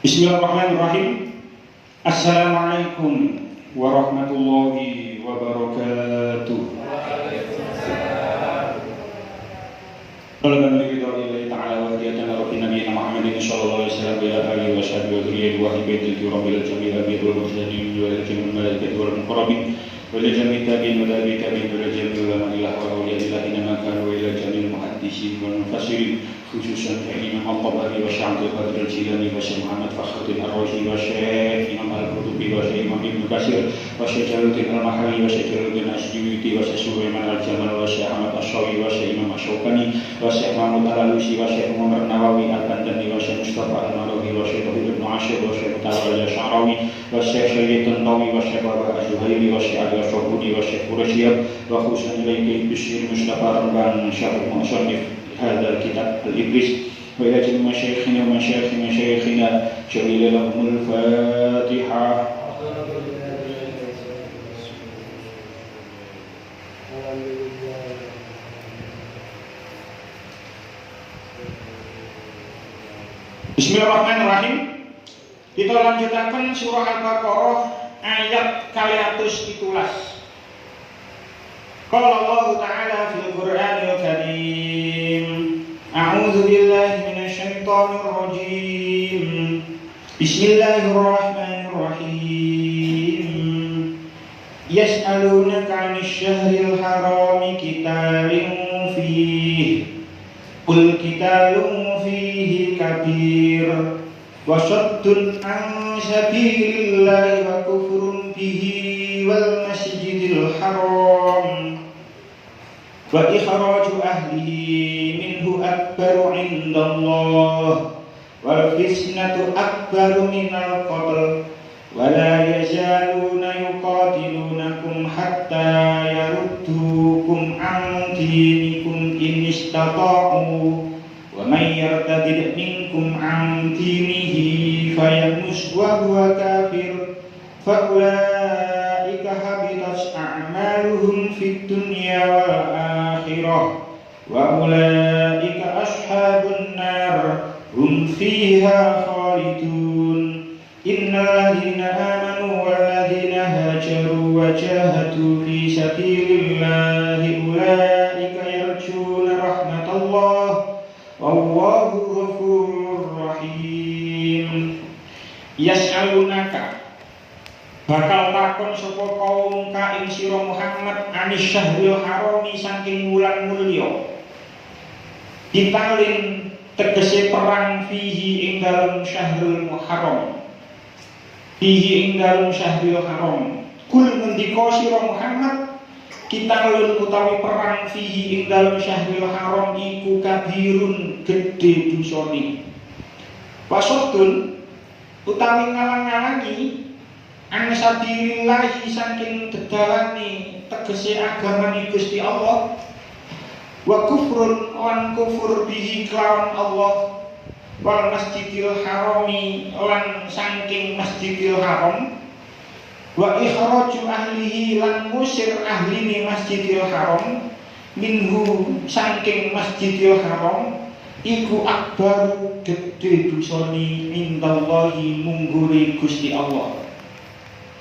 Bismillahirrahmanirrahim. Assalamualaikum warahmatullahi wabarakatuh. Alhamdulillahi ta'ala wa hidayatan rabbi nabiyina Muhammadin sallallahu alaihi wasallam wa alihi wa sahbihi wa dzurriyyatihi wa hibaitil kiramil jamil abiyul mursalin wa al-jamil malaikati wal muqarrabin wa al-jamil tabi'in wa tabi'in wa al-jamil ulama illah wa awliya inna kanu wa al-jamil muhaddisin wal mufassirin khususan Imam Al-Tabari wa Syekh Abdul Qadir Al-Jilani wa Syekh Muhammad Fakhruddin Ar-Razi wa Syekh Imam Al-Qurtubi wa Syekh Imam Ibnu Katsir wa Syekh Jalaluddin Al-Mahalli wa Syekh Jalaluddin As-Suyuti wa Syekh Sulaiman Al-Jamal wa Syekh Ahmad Asy-Syawi wa Syekh Imam Asy-Syaukani wa Syekh Mahmud Al-Alusi wa Syekh Muhammad Nawawi Al-Bantani wa Syekh Mustafa Al-Marawi wa Syekh Tauhid Ibnu Asyir wa Syekh Mutawalli Al-Sya'rawi wa Syekh Sayyid Tantawi wa Syekh Baba Az-Zuhairi wa Syekh Ali As-Sabuni wa Syekh Quraisyah wa khususan ilaiki Bismir Mustafa Ramban Syekh Musannif hadal kitab Al-Ibris wa ila jami masyayikhina wa masyayikhina syamila lahumul Fatihah. Bismillahirrahmanirrahim. Kita lanjutakan surah Al-Baqarah ayat 217. Qala Allah Ta'ala fil Qur'anil Karim, A'udzu billahi minasy syaithanir rajim. Bismillahirrahmanirrahim. Yas'alunaka 'anil syahril harami qitalin fihi. Qul qitalun fihi kabir wa saddun 'an sabilillahi wa kufrun bihi wal masjidil haram wa ikhraju ahlihi minhu akbaru 'indallah wal fitnatu akbaru minal qatl wa la yazaluna yuqatilunakum hatta yaruddukum 'an dinikum in istata'u wa may yartadid minkum 'an dinihi fayamus wa huwa kafir fa ulaika habitat a'maluhum fid dunya wal akhirah wa ulaika ashabun nar hum fiha khalidun. Innal ladzina amanu wal ladzina hajaru wa jahadu fi sabilillahi ulaika yarjuna rahmatallah wallahu ghafurur rahim. Yas'alunaka, bakal takon sapa kaum ka ing sira Muhammad anis syahril harami saking wulan mulya. Ditalin tegese perang fihi ing dalem syahrul haram. Fihi ing dalem syahril haram. Kul ngendika sira Muhammad, kita lun utawi perang fihi ing dalem syahril haram iku kabirun gedhe dosane. Wasodun utawi ngalang-alangi an sabilillahi saking dedalane tegese agamane Gusti Allah, wa kufrun lan kufur bihi kelawan Allah, wal masjidil harami lan saking masjidil haram, wa ikhraju ahlihi lan musir ahline masjidil haram minhu saking masjidil haram iku akbaru gedhe dosane mindallahi munggure Gusti Allah.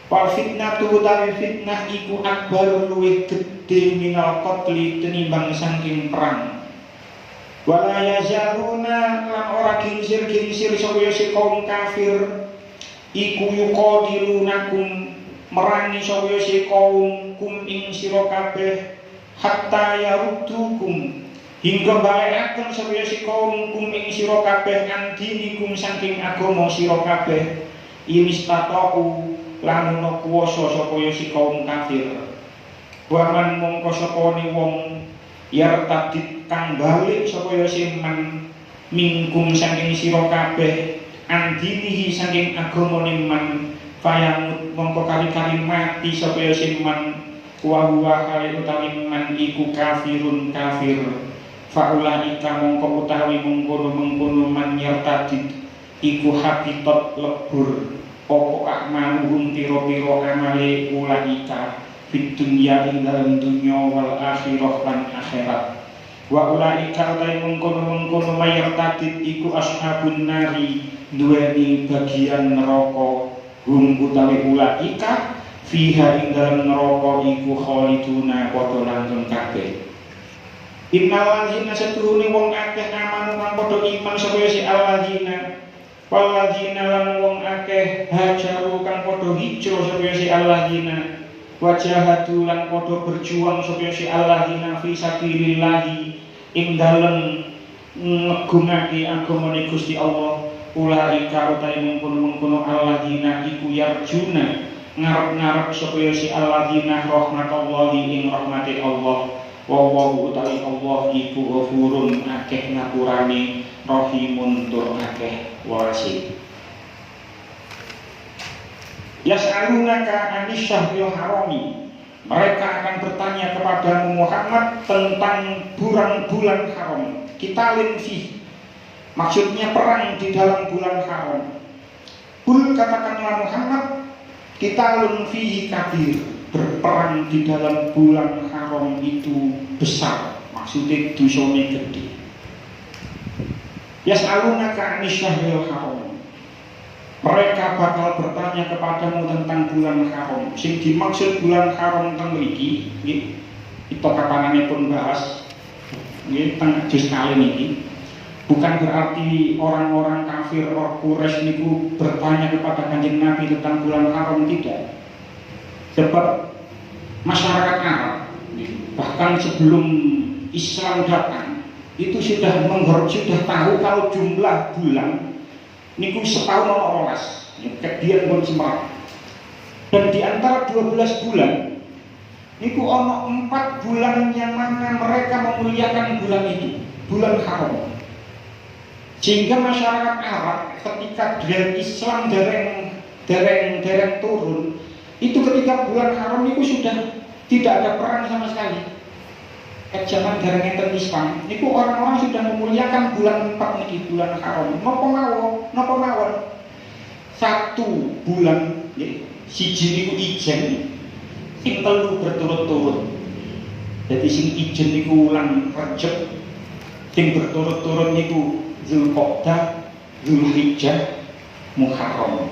Wal fitnatu utawi fitnah iku akbaru luwih gedhe minal qatli tenimbang saking perang. Wala yazaruna lan ora gingsir-gingsir sapa si kaum kafir iku yuqadilunakum merangi sapa si kaum kum ing sira kabeh hatta yaruddukum hingga balekaken sapa si kaum kum ing sira kabeh andinikum saking agama sira kabeh imistatau lan ana kuwasa sapa si kaum kafir. Waman mongko sapane wong yartadid kang balik sapa ya man mingkum saking sira kabeh andinihi saking agamane man fayamut mongko kali-kali mati sapa ya man wa huwa kali utawi man iku kafirun kafir faulaika mongko utawi mengkono man yartadid iku habitat lebur pokok akmaluhum piro-piro amale ulaika fid dunya ing dalam dunya wal akhirah lan akhirat Wa ulaika utai mengkono-mengkono mayartadid iku ashabun nari duweni bagian neraka hum utawi ulaika fiha ing dalem neraka iku khaliduna padha langgeng kabeh. Innal ladzina satuhune wong akeh amanu kang padha iman sapa si alladzina wal ladzina lan wong akeh hajaru kang padha hijrah sapa si alladzina wajahatu lan padha berjuang sapa si alladzina fi sabilillah ing dalem nggunakake agamane Gusti Allah. Ulaika utai mengkono-mengkono alladzina iku yarjuna ngarep-ngarep sapa si alladzina rahmatullahi ing rahmate Allah. Wallahu utawi Allah iku ghafurun akeh ngapurane rahimun tur akeh welase. Yas'alunaka anis syahril harami. Mereka akan bertanya kepadamu Muhammad tentang bulan haram. Qitalin fi, maksudnya perang di dalam bulan haram. Kul katakanlah Muhammad, qitalun fihi kabir, berperang di dalam bulan haram itu besar, maksudnya dosane gede. Yas'alunaka anis syahril haram. Mereka bakal bertanya kepadamu tentang bulan haram. Sing dimaksud bulan haram teng mriki nggih kita kapanane pun bahas nggih teng juz kali niki. Bukan berarti orang-orang kafir orang Quraisy niku bertanya kepada Kanjeng Nabi tentang bulan haram, tidak. Sebab masyarakat Arab bahkan sebelum Islam datang itu sudah tahu kalau jumlah bulan niku setahun ono 12, kedian pun semerak. Dan di antara 12 bulan niku ono 4 bulan yang mana mereka memuliakan bulan itu, bulan haram. Sehingga masyarakat Arab ketika dari Islam dereng turun, itu ketika bulan haram niku sudah tidak ada perang sama sekali. Zaman dereng enten Islam niku orang-orang sudah memuliakan bulan 4 niki, bulan haram. Napa mawon? 1 bulan nggih, siji niku ijen, sing 3 berturut-turut. Jadi sing ijen niku wulan Rajab, sing berturut-turut niku Zulqa'dah, Zulhijjah, Muharram.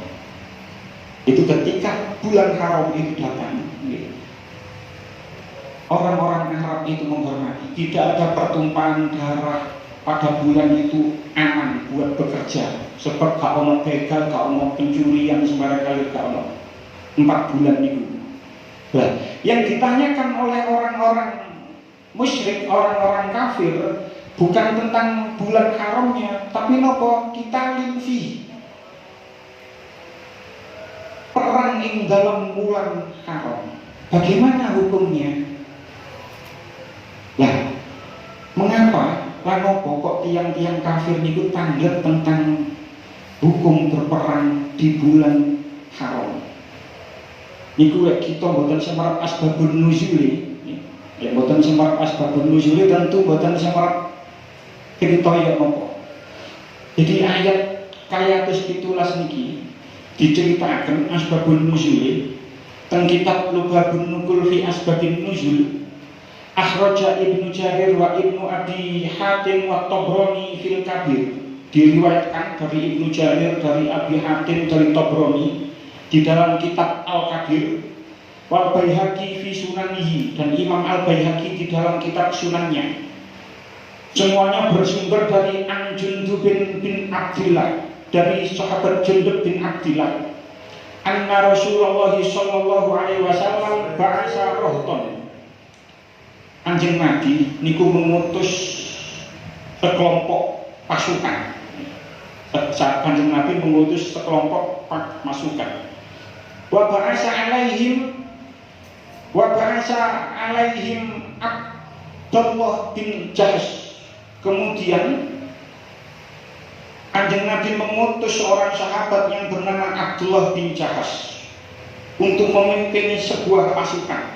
Itu ketika bulan haram itu datang nggih. Orang-orang Arab itu menghormati, tidak ada pertumpahan darah pada bulan itu, aman buat bekerja. Sebab gak ono begal, gak ono pencurian sembarang kali, gak ono. 4 bulan itu. Nah, yang ditanyakan oleh orang-orang musyrik, orang-orang kafir, bukan tentang bulan haramnya, tapi nopo kita limfi, perang ing dalam bulan haram. Bagaimana hukumnya? Lah, mengapa lanopo kok tiang-tiang kafir niku tanggap tentang hukum berperang di bulan haram? Niku kita mboten semerap asbabun nuzul, ya mboten semerap asbabun nuzul, tentu mboten semerap cerita ya nopo. Jadi ayat kaya 17 niki diceritakan asbabun nuzul teng kitab Lughabun Nukul fi asbabin nuzul. Akhraja Ibnu Jarir wa Ibnu Abi Hatim wa Tabrani fil Kabir. Diriwayatkan dari Ibnu Jarir, dari Abi Hatim, dari Tabrani di dalam kitab Al-Kabir. Wal Baihaqi fi Sunanihi, dan Imam Al-Baihaqi di dalam kitab Sunannya. Semuanya bersumber dari An Jundub bin Abdillah, dari sahabat Jundub bin Abdillah. Anna Rasulullah sallallahu alaihi wasallam ba'asa rohton. Kanjeng Nabi niku mengutus sekelompok pasukan. Kanjeng Nabi mengutus sekelompok pasukan. Wa ba'asa alaihim Abdullah bin Jahsh. Kemudian Kanjeng Nabi mengutus seorang sahabat yang bernama Abdullah bin Jahsh untuk memimpin sebuah pasukan.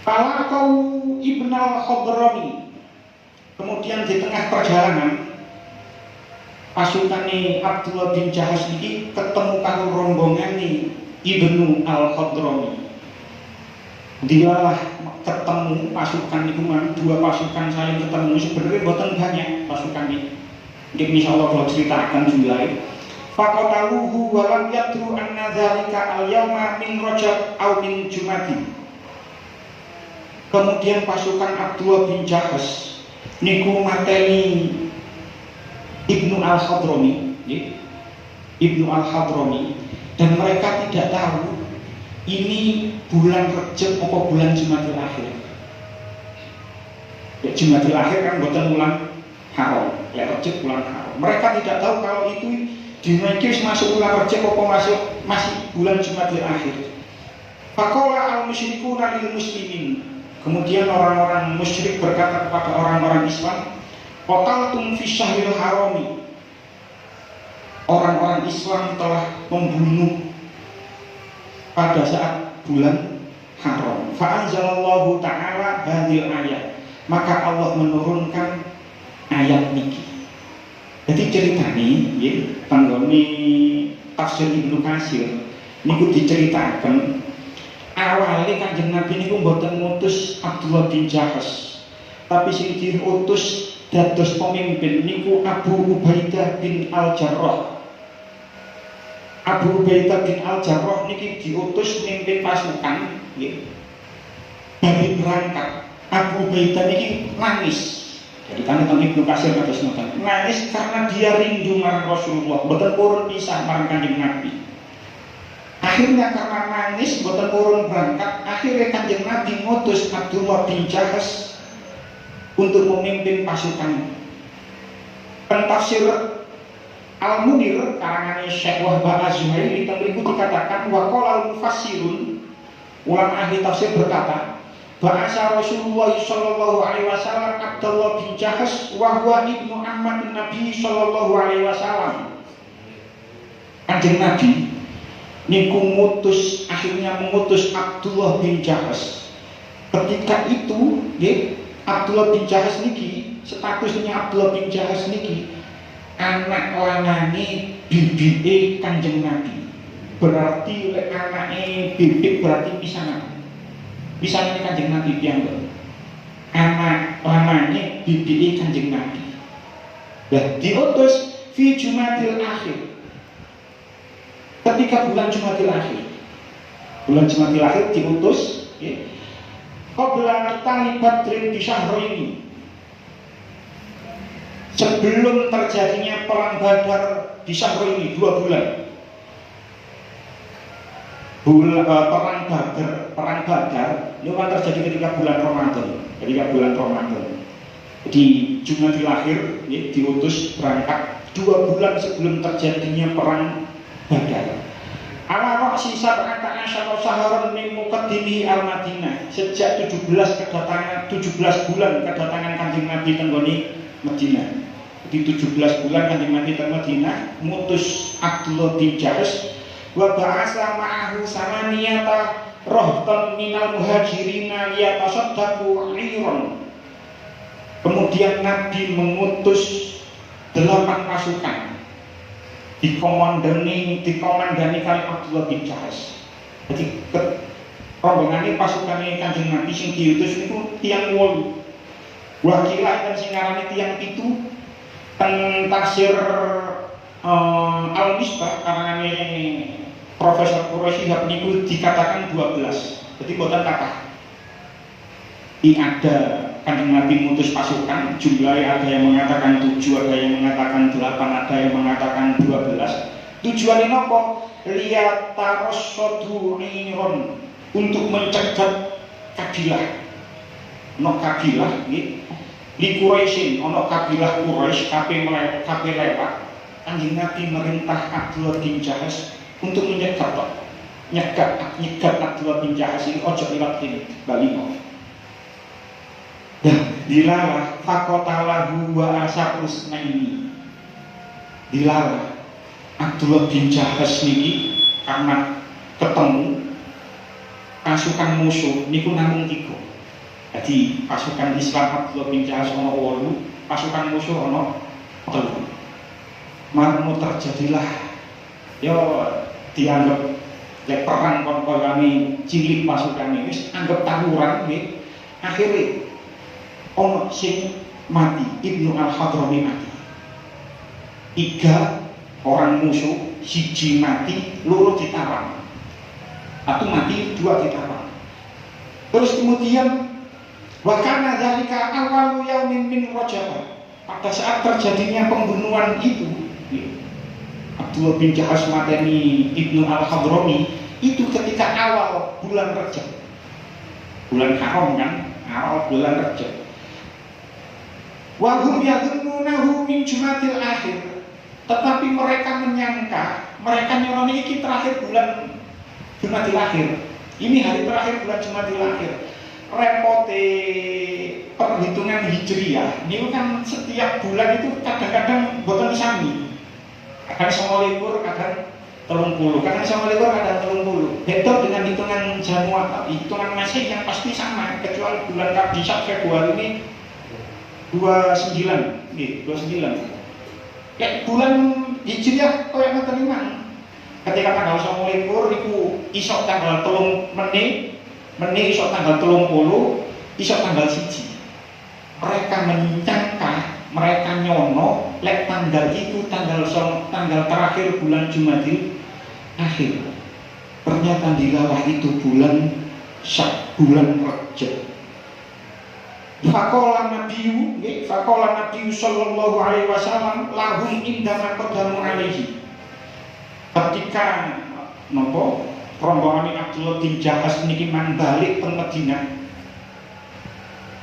Falaqau Ibn al-Khadrami. Kemudian di tengah perjalanan pasukan Abdullah bin Jahsh ini ketemu karo rombongan Ibnu al-Khadrami. Dialah ketemu pasukan itu, dua pasukan saling ketemu, sebenarnya bukan banyak pasukan ini. Mungkin insyaallah kalau ceritakan jumlahnya. Faqataluhu wa lam yadru anna dzalika al-yawma min Rajab aw min Jumadi. Kemudian pasukan Abdullah bin Jahas niku mateni Ibnu Al-Hadrami, Ibnu Al-Hadrami, dan mereka tidak tahu ini bulan Rajab apa bulan Jumadil Akhir. Ya, Jumadil Akhir kan bukan bulan haram, ya Rajab bulan haram. Mereka tidak tahu kalau itu dinamikis masuk bulan Rajab apa masih bulan Jumadil Akhir. Faqala al-musyrikuna lil muslimin. Kemudian orang-orang musyrik berkata kepada orang-orang Islam, qataltum fi syahril harami. Orang-orang Islam telah membunuh pada saat bulan haram. Fa'anzalallahu ta'ala hadhil ayat. Maka Allah menurunkan ayat niki. Jadi ceritanya, ya, tanggone tafsir Ibnu Katsir niku diceritakan awalnya Kanjeng Nabi niku mboten ngutus Abdullah bin Jahas, tapi sing diutus dados pemimpin niku Abu Ubaidah bin Al-Jarrah. Abu Ubaidah bin Al-Jarrah niki diutus mimpin pasukan, ya. Bagi berangkat, Abu Ubaidah niki nangis. Jadi kan Ibnu Katsir kados ngoten. Nangis karena dia rindu marang Rasulullah, mboten purun pisah marang Kanjeng Nabi. Akhirnya karena nangis mboten purun berangkat, akhirnya Kanjeng Nabi ngutus Abdullah bin Jahas untuk memimpin pasukan. Tafsir Al-Munir karangan Syekh Wahbah Az-Zuhaili itu dikatakan wa qala al-mufassirun, ulama ahli tafsir berkata, bahasa Rasulullah sallallahu alaihi wasallam Abdullah bin Jahas wa huwa ibnu ammatin Nabi sallallahu alaihi wasallam. Kanjeng Nabi niku akhirnya mengutus Abdullah bin Jahas. Ketika itu, ya, Abdullah bin Jahas niki, statusnya Abdullah bin Jahas niki anak lanange bibike Kanjeng Nabi. Berarti lek anake bibik berarti pisanan. Pisanan Kanjeng Nabi piyambak. Anak lanange bibike Kanjeng Nabi. Lah diutus fi Jumadil Akhir. Ketika bulan Jumadil Akhir. Bulan Jumadil Akhir diutus, ya. Qabla qitali Badrin bi syahraini. Sebelum terjadinya perang Badar di Syahraini 2 bulan. Perang Badar itu kan terjadi ketika bulan Ramadan. Di Jumadil Akhir, ya, diutus berangkat 2 bulan sebelum terjadinya perang Badar. Ala ra'si sab'ata asyara syahran min muqaddimi al-Madinah. Sejak 17 bulan kedatangan Kanjeng Nabi tenggone Madinah. Di 17 bulan Kanjeng Nabi ke Madinah mutus Abdullah bin Jahas wa ba'asa ma'ahu samaniyata rohtan minal muhajirina yatasaddaqu iron. Kemudian Nabi mengutus 8 pasukan dikomandani kali Abdullah bin Jahas. Jadi rombongan pasukannya Kanjeng Nabi sing diutus itu tiang 8. Wakilah dan sing ngarani tiang itu tafsir Al-Misbah karangane Profesor Quraisy niku dikatakan 12. Jadi boten kathah. Ini ada Kanjeng Nabi mutus pasukan, jumlahnya ada yang mengatakan 7, ada yang mengatakan 8, ada yang mengatakan 12. Tujuannya apa? Liyatarosodu iron, untuk mencegat kabilah. No kabilah, li Quraisyin, ono kabilah Quraisy kabeh lewat. Kanjeng Nabi merintah Abdullah bin Jahas untuk nyegat Abdullah bin Jahas ini ojo liwat ini Balimo. Dan dilalah fakotalahu wa asarus naini. Dilalah Abdullah bin Jahas niki karena ketemu pasukan musuh niku namung 3. Jadi pasukan Islam Abdullah bin Jahas ono 8, pasukan musuh ono 3. Marmu terjadilah, yo dianggap Lek perang kon koyane cilik pasukane wis anggap tawuran nggih. Akhire ono sing mati, Ibnu Al-Hadrami mati. 3 orang musuh, siji mati, loro ditawang. Satu mati, 2 ditawang. Terus kemudian wa kana dzalika awwalu yaumin min Rajab. Pada saat terjadinya pembunuhan itu, Abdullah bin Jahash mateni Ibnu Al-Hadrami itu ketika awal bulan Rajab, bulan haram kan, awal bulan Rajab. Wa hum yadhunnunahu min Jumadil akhir, tetapi mereka menyangka, mereka nyononi ini terakhir bulan Jumadil akhir. Ini hari terakhir bulan Jumadil akhir. Repote perhitungan hijriyah ini kan setiap bulan itu kadang-kadang boten sami. Kadang 29, kadang 30, kadang 29, kadang 30. Beda dengan hitungan Januari, hitungan Masehi yang pasti sama, kecuali bulan Kabisat Februari ini 29, nih 29. Kayak bulan hijriyah kau yang terima. Ketika tanggal 29 itu isok tanggal 3 Meni isok tanggal 30, isok tanggal 1. Mereka menyangka, mereka nyono lek tanggal itu tanggal terakhir bulan Jumadil akhir. Ternyata dilalah itu bulan Rajab. Faqala Nabi sallallahu alaihi wasallam lahum indama qadamu alaihi. Ketika nopo rombongan Abdullah bin Jahash niki balik ke Madinah,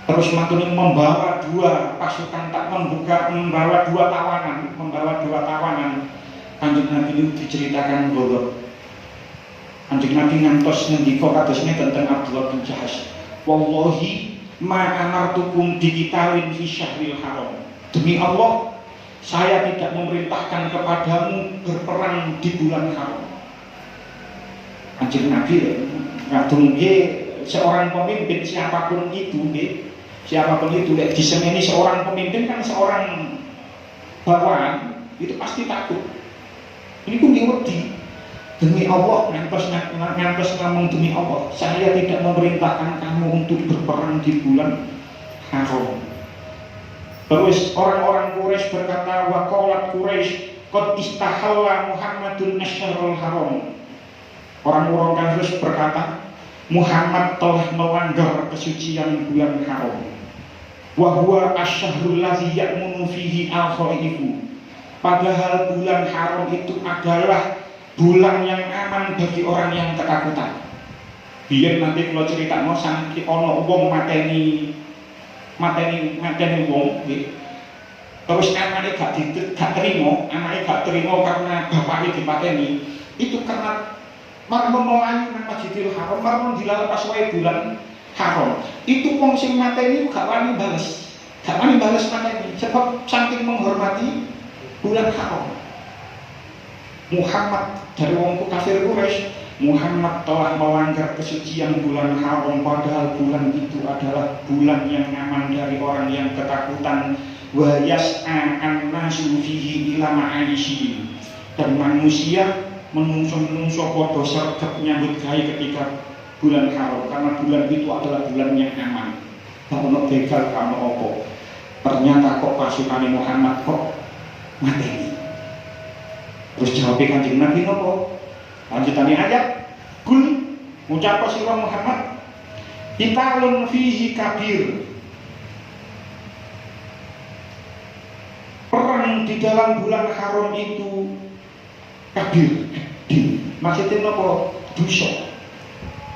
terus matune membawa 2 pasukan, tak membawa 2 tawanan. Kanjeng Nabi itu diceritakan bahwa Kanjeng Nabi ngantos ngendika kadosne tentang Abdullah bin Jahash, wallahi ma amartukum diqitalin fi syahril haram. Demi Allah, saya tidak memerintahkan kepadamu berperang di bulan haram. Kanjeng Nabi ngadung seorang pemimpin siapapun itu disemeni seorang pemimpin kan seorang bawahan itu pasti takut. Ini pun diwedi. Demi Allah, ngantos ngomong demi Allah, saya tidak memerintahkan kamu untuk berperang di bulan haram. Terus orang-orang Quraisy berkata, wa qalat Quraisy qad istahalla Muhammadun asyharul haram. Orang-orang kafir berkata, Muhammad telah melanggar kesucian bulan haram. Wa huwa asy-syahrul ladzi ya'munu fihi al-khaifu. Padahal bulan haram itu adalah bulan yang aman bagi orang yang ketakutan. Biar nanti kalau cerita mau sampai ono wong mateni wong, terus anaknya gak terima karena bapaknya dipateni. Itu karena marmun melayani nang Masjidil Haram, marmun dilalah pas wae bulan haram. Itu wong sing mateni gak wani bales mateni sebab saking menghormati bulan haram. Muhammad dari wong kafir Quraisy, Muhammad telah melanggar kesucian bulan haram, padahal bulan itu adalah bulan yang aman dari orang yang ketakutan. Wa yas'a an-nasu fihi ila ma'aisyi. Dan manusia menungso padha sergap nyambut gawe ketika bulan haram, karena bulan itu adalah bulan yang aman. Gak ono begal, gak ono apa. Ternyata kok pasukane Muhammad kok mateni. Terus jawabnya Kanjeng Nabi nopo? Lanjutannya ayat, kul ngucap sira Muhammad, qitalun fihi kabir. Perang di dalam bulan haram itu kabir. Maksudnya nopo? Dosa.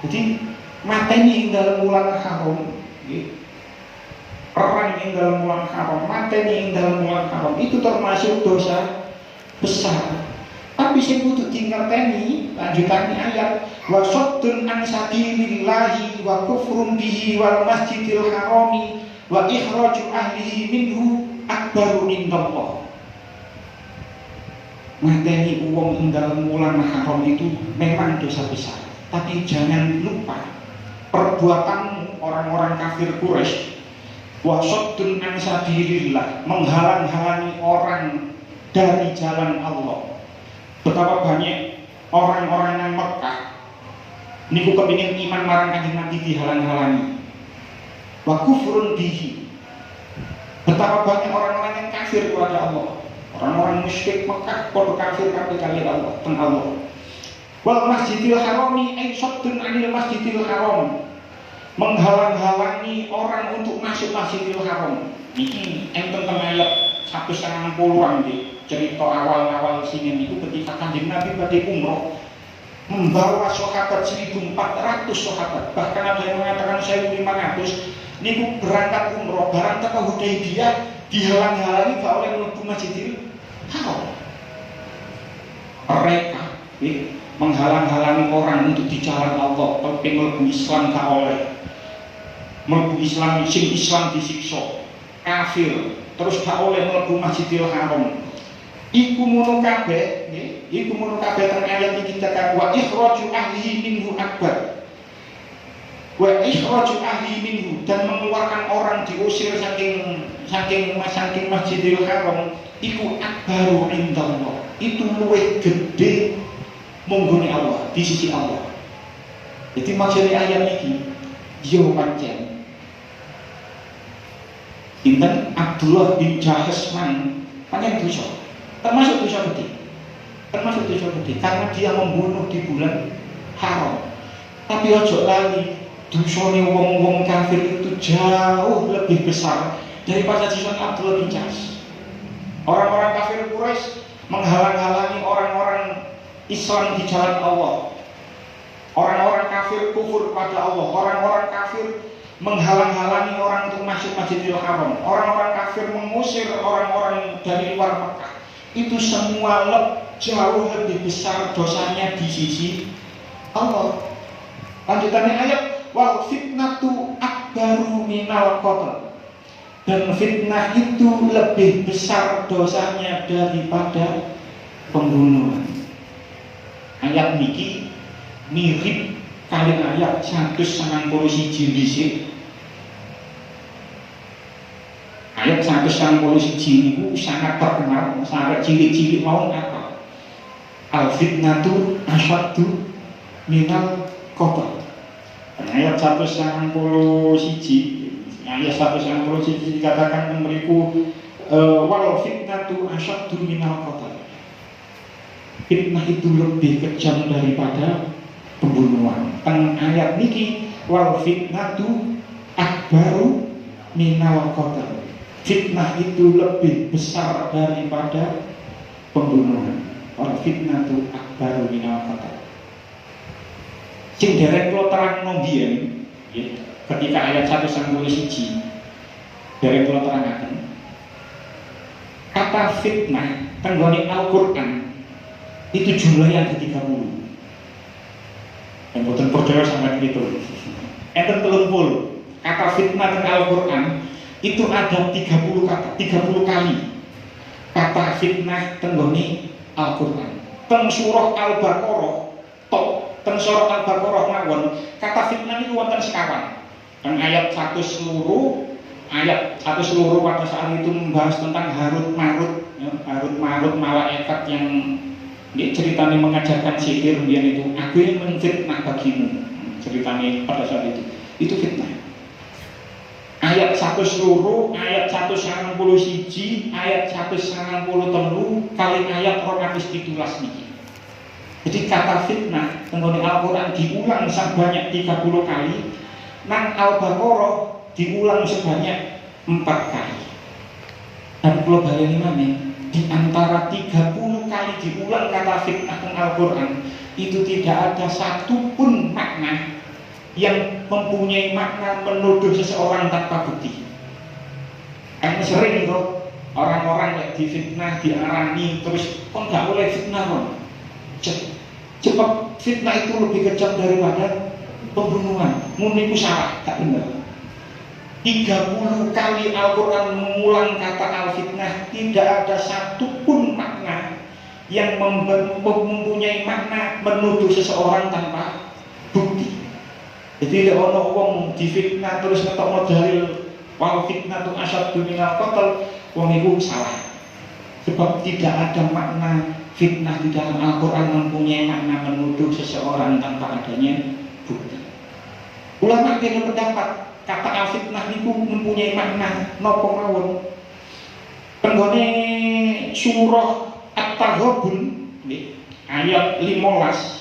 Jadi mateni ing dalam bulan haram, perang ing dalam bulan haram, mateni ing dalam bulan haram itu termasuk dosa besar. Tapi sing kudu dingerteni lanjutannya ayat, wa saddun an sabilillahi wa kufrun bihi wal masjidil harami wa ikhraju ahlihi minhu akbaru indallah. Mateni uang ing dalam bulan haram itu memang dosa besar, tapi jangan lupa perbuatan orang-orang kafir Quraisy, wa saddun an sabilillah, menghalang-halangi orang dari jalan Allah. Betapa banyak orang-orang yang Mekah niku kepingin iman marang Kanjeng Nabi dihalang-halangi. Wa kufrun bihi. Betapa banyak orang-orang yang kafir kepada Allah. Orang-orang musyrik Mekah padha kafir kali Allah, teng Allah. Wal Masjidil Harami ay saddun 'anil Masjidil Haram. Menghalang-halangi orang untuk masuk Masjidil Haram. Niki enten teng ayat 190-an nggih. Cerita awal-awal sini niku ketika Kanjeng Nabi badhe umroh membawa sahabat 1.400 sahabat, bahkan ada yang mengatakan 1.500 niku berangkat umroh barang teka Hudaybiyah dihalang-halangi gak oleh mlebu Masjidil Haram. Mereka menghalang-halangi orang untuk di jalan Allah, tapi mlebu Islam gak oleh. Mlebu Islam sing Islam disiksa, kafir, terus gak oleh mlebu Masjidil Haram. Iku mono kabeh, nggih, iku mono kabeh teng ayat iki kita wa ikhraju ahli minhu akbar. Wa ikhraju ahli minhu, dan mengeluarkan orang diusir saking Masjidil Haram iku akbaru indallah. Itu luwih gede munggune Allah di sisi Allah. Jadi maksudnya ayat iki yo pancen Inten Abdullah bin Jahsh pancen dosa. Termasuk dosa gede, karena dia membunuh di bulan haram. Tapi ojo lali, dosane wong-wong kafir itu jauh lebih besar daripada dosa Abdullah bin Jahsh. Orang-orang kafir Quraisy menghalang-halangi orang-orang Islam di jalan Allah. Orang-orang kafir kufur pada Allah. Orang-orang kafir menghalang-halangi orang untuk masuk Masjidil Haram. Orang-orang kafir mengusir orang-orang dari luar Mekah. Itu semua jauh lebih besar dosanya di sisi Allah. Lanjutannya ayat wal fitnatu akbaru minal qatl. Dan fitnah itu lebih besar dosanya daripada pembunuhan. Ayat niki mirip kali ayat 191 dhisik. Ayat 191 niku sangat terkenal, sangat cilik-cilik mau apa? Al fitnatu asyaddu minal qatl. Ayat 191, ayat 191 dikatakan mriku wal fitnatu asyaddu minal qatl. Fitnah itu lebih kejam daripada pembunuhan. Teng ayat niki wal fitnatu akbaru minal qatl. Fitnah itu lebih besar daripada pembunuhan. Wal fitnatu akbaru minal qatl. Sing dereng kula terangno biyen ketika ayat 191 dereng kula terangaken. Kata fitnah tenggone Al-Qur'an itu jumlahnya ada 30. Yang boten percaya sama itu. Enten 30. Kata fitnah teng Al-Qur'an itu ada 30 kata, 30 kali kata fitnah tenggone Al-Qur'an. Teng surah Al-Baqarah teng surah Al-Baqarah mawon kata fitnah itu wonten sekawan. Teng ayat 1 seluruh pada saat itu membahas tentang Harut Marut, ya, Harut Marut malaikat yang ceritanya mengajarkan sihir biar itu aku yang menfitnah bagimu. Ceritanya pada saat itu fitnah. Ayat 1 seluruh, ayat 191, ayat 193 kali ayat 217 niki. Jadi kata fitnah tenggone Al-Qur'an diulang sebanyak 30 kali, nang Al-Baqarah diulang sebanyak 4 kali. Dan kalau bayangin mana, di antara 30 kali diulang kata fitnah teng Al-Qur'an itu tidak ada satupun makna yang mempunyai makna menuduh seseorang tanpa bukti. Karena sering tuh orang-orang yang difitnah, diarani terus kok nggak boleh fitnah kok. Cepat fitnah itu lebih kejam daripada pembunuhan. Muniku salah, tak benar. 30 kali Al-Quran mengulang kata al-fitnah, tidak ada satupun makna yang mempunyai makna menuduh seseorang tanpa bukti. Jadi ono wong difitnah terus ngetokno dalil wal fitnah tu asyaddu minal qatl, wong iku salah. Sebab tidak ada makna fitnah di dalam Al-Quran mempunyai makna menuduh seseorang tanpa adanya bukti. Ulama beda pendapat, kata al-fitnah niku mempunyai makna napa mawon. Tenggone surah At-Taghabun ayat 15.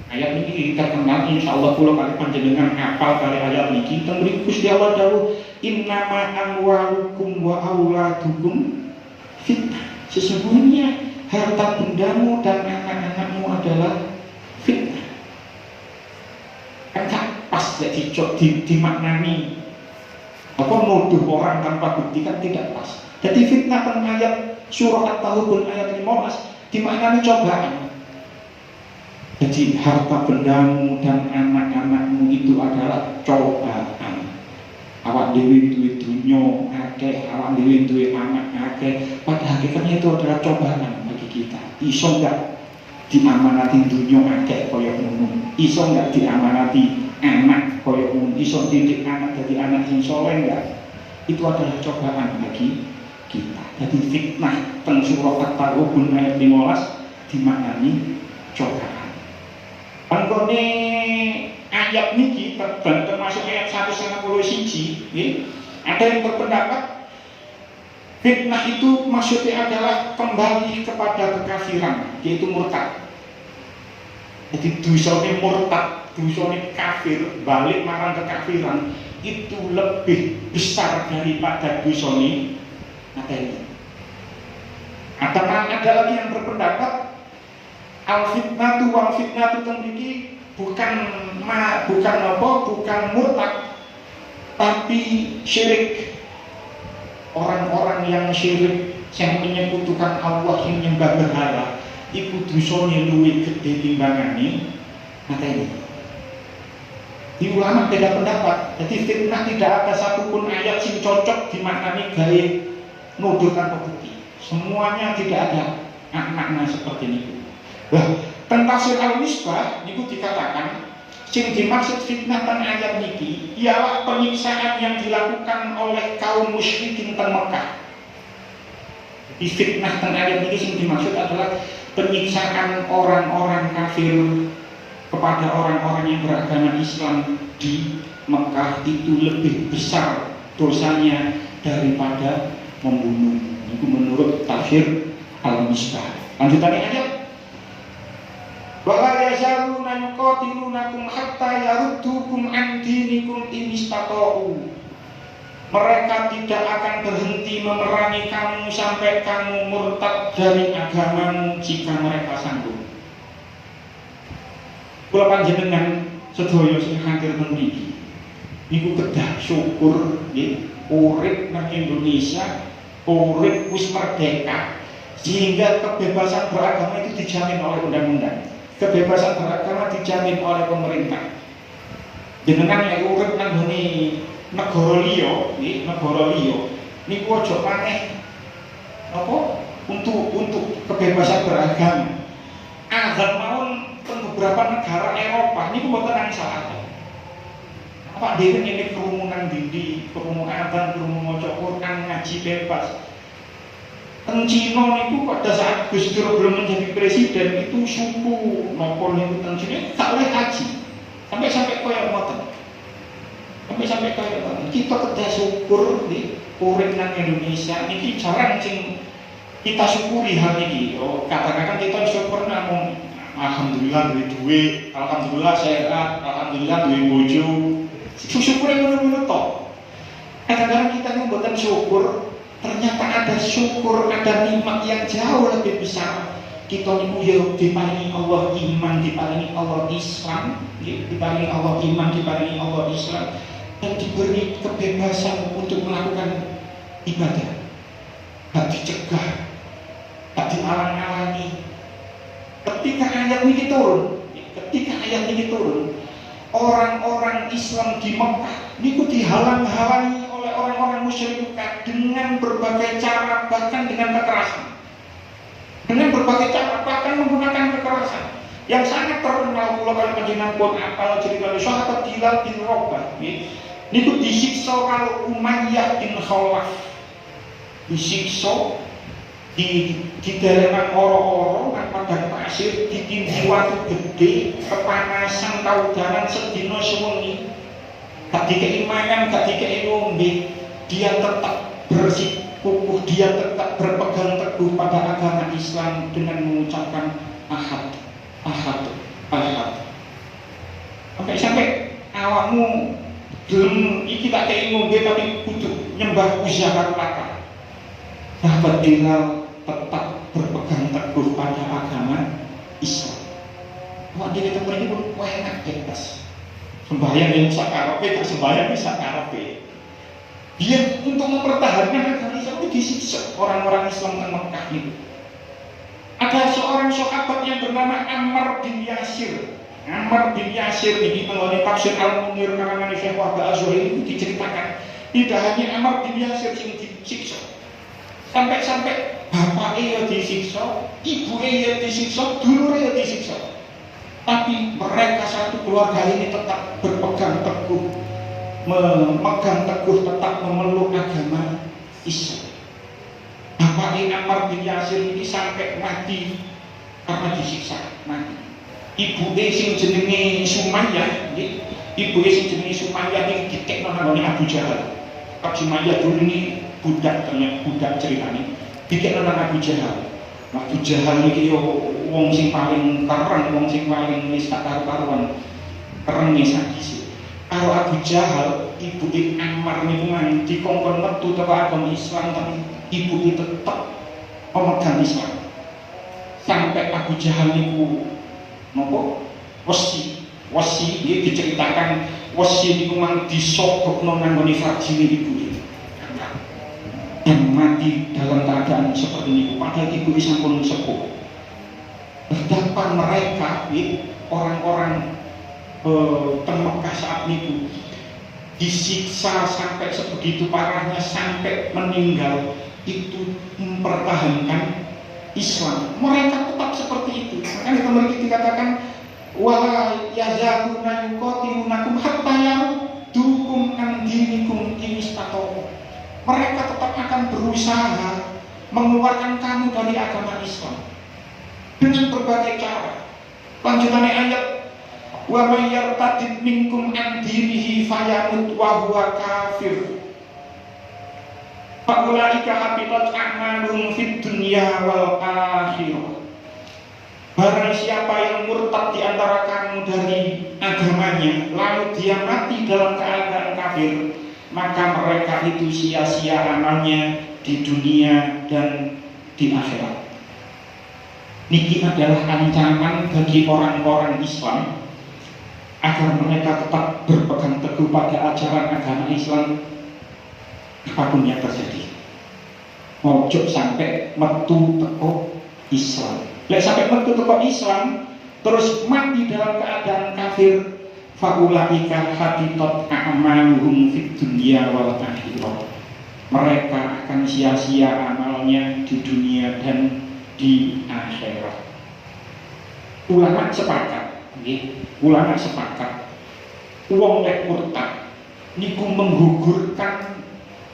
Ayat ini terkenal, insyaallah kula kali panjenengan hafal kali ayat niki. Teng mriku Gusti Allah dawuh, "Innama amwalukum wa auladukum fitnah." Sesungguhnya harta bendamu dan anak-anakmu adalah fitnah. Kan pas jadi dimaknani apa nuduh orang tanpa bukti kan tidak pas. Jadi fitnah teng ayat surah At-Taghabun ayat 15 dimaknani cobaan. Jadi harta bendamu dan anak-anakmu itu adalah cobaan. Awak dewi duwe dunya akeh, awak dewi duwe anak akeh. Pada hakikatnya itu adalah cobaan bagi kita. Iso enggak diamanati dunya akeh kaya ngono? Iso enggak diamanati anak kaya ngono? Iso didik anak jadi anak sing saleh enggak? Itu adalah cobaan bagi kita. Jadi fitnah teng surah At-Taghabun ayat 15 dimaknani cobaan. Anggone ayat niki termasuk ayat 191 nggih. Ada yang berpendapat fitnah itu maksudnya adalah kembali kepada kekafiran, yaitu murtad. Jadi dosane murtad, dosane kafir, balik marang kekafiran itu lebih besar daripada dosane materi. Ada lagi yang berpendapat al-fitnatu wal fitnatu tembiki bukan murtad tapi syirik. Orang-orang yang syirik yang menyekutukan Allah, yang menyembah berhala iku dosane luwih gedhe timbangane materi. Di ulama beda pendapat. Jadi fitnah tidak ada satupun ayat yang cocok dimaknani gawe nuduh tanpa bukti. Semuanya tidak ada makna seperti ini. Nah, tentang tafsir Al-Misbah niku dikatakan sing dimaksud fitnah teng ayat niki ialah penyiksaan yang dilakukan oleh kaum musyrikin teng Mekah. Di fitnah teng ayat niki sing dimaksud adalah penyiksaan orang-orang kafir kepada orang-orang yang beragama Islam di Mekah itu lebih besar dosanya daripada membunuh. Itu menurut tafsir Al-Misbah. Lanjutannya ayat. Wala yazaluna yuqatilunakum hatta yaruddukum an dinikum in istata'u. Mereka tidak akan berhenti memerangi kamu sampai kamu murtad dari agamamu jika mereka sanggup. Kula panjenengan sedaya sing hadir teng mriki niku kedah syukur nggih urip nang Indonesia, urip wis merdeka sehingga kebebasan beragama itu dijamin oleh undang-undang. Kebebasan beragama dijamin oleh pemerintah. Jenengan yang urip nang ngene negara liya, nggih, negara liya niku aja maneh apa untuk kebebasan beragama. Azan mawon teng beberapa negara Eropa niku mboten nang salah. Apa dhewe ngene kerumunan dindi, kerumunan azan, kerumunan maca Quran, ngaji bebas. Teng Cina niku pada saat Gus Dur belum menjadi presiden itu suku napa niku teng Cina tak oleh haji. Sampai koyo ngoten. Sampai koyo ngoten. Kita kedah syukur di urip nang Indonesia niki jarang sing kita syukuri hal ini. Oh, katakan kita syukur namung alhamdulillah duwe duit, alhamdulillah sehat, alhamdulillah duwe bojo. Syukur ngono-ngono tok. Kadang-kadang kita mboten syukur. Ternyata ada syukur, ada nikmat yang jauh lebih besar. Kita niku ya diparingi Allah iman, diparingi Allah Islam, diparingi Allah iman, diparingi Allah Islam, dan diberi kebebasan untuk melakukan ibadah. Gak dicegah, gak dialang-alangi. Ketika ayat ini turun, orang-orang Islam di Mekah niku dihalang-halangi oleh orang-orang musyrik dengan berbagai cara, bahkan dengan kekerasan. Dengan berbagai cara, bahkan menggunakan kekerasan. Yang sangat terkenal kula kali panjenengan pun apal cerita sahabat Bilal bin Rabah niku disiksa karo Umayyah bin Khalaf. Disiksa di daerah oro-oro nang padang pasir ditindih watu gede, kepanasan kaudanan sedina sewengi, gak dikei mangan, gak dikei ngombe, dia tetap bersikukuh, dia tetap berpegang teguh pada agama Islam dengan mengucapkan ahad, ahad, ahad. Sampai awakmu belum iki tak kei ngombe tapi kudu nyembah Uzza Laka. Sahabat Bilal tetap berpegang teguh pada agama Islam. Wah, dia ketemu ini pun enak bebas. Sembahyang yang sakarope, tak sembahyang bisa karope. Dia untuk mempertahankan agama Islam itu disiksa orang-orang Islam di Mekah itu. Ada seorang sahabat yang bernama Ammar bin Yasir. Ammar bin Yasir ini mengenai tafsir Al-Munir karangan Syekh Wahbah Az-Zuhaili itu diceritakan tidak hanya Ammar bin Yasir yang disiksa, sampai bapaknya ya disiksa, ibunya ya disiksa, dulurnya ya disiksa. Tapi mereka satu keluarga ini tetap berpegang teguh, memegang teguh, tetap memeluk agama Islam. Bapaknya Ammar bin Yasir ini sampai mati karena disiksa, mati. Ibunya sing jenenge Sumayyah, ibunya sing jenenge Sumayyah ini ditekno nang Abu Jahal. Abu Sumayyah dulu ini budak, ternyata budak ceritanya dikira nang Abu Jahal. Abu Jahal ini wong sing paling keren, wong sing paling wis tak karu-karuan kerenge sadis. Karo Abu Jahal, ibu Ammar niku mang dikongkon metu teko agama Islam, tapi ibu tetep pemegang Islam. Sampai Abu Jahal niku nopo wesi iki diceritakan wesi niku mang disogokno nang ngene farjine ibu. Dan mati dalam keadaan seperti ini, padahal ibu sampun sepuh. Betapa mereka, orang-orang Mekah saat itu disiksa sampai sebegitu parahnya, sampai meninggal, itu mempertahankan Islam. Mereka tetap seperti itu. Makanya kemarin dikatakan wala yazaluna yuqatilunakum hatta yaruddukum an dinikum in istata'u. Mereka tetap akan berusaha mengeluarkan kamu dari agama Islam dengan berbagai cara. Lanjutannya ayat wa may yartadid minkum an dinihi fayamut wa huwa kafir fa ulaika habitat a'maluhum fid dunya wal akhirah. Barang siapa yang murtad di antara kamu dari agamanya lalu dia mati dalam keadaan kafir, maka mereka itu sia-sia amalnya di dunia dan di akhirat. Niki adalah ancaman bagi orang-orang Islam agar mereka tetap berpegang teguh pada ajaran agama Islam apapun yang terjadi. Ojo sampai metu teko Islam. Lek sampai metu teko Islam terus mati dalam keadaan kafir, faulaika habitat a'maluhum fid dunya wal akhirah. Mereka akan sia-sia amalnya di dunia dan di akhirat. Ulama sepakat, ulama sepakat, wong lek murtad niku menggugurkan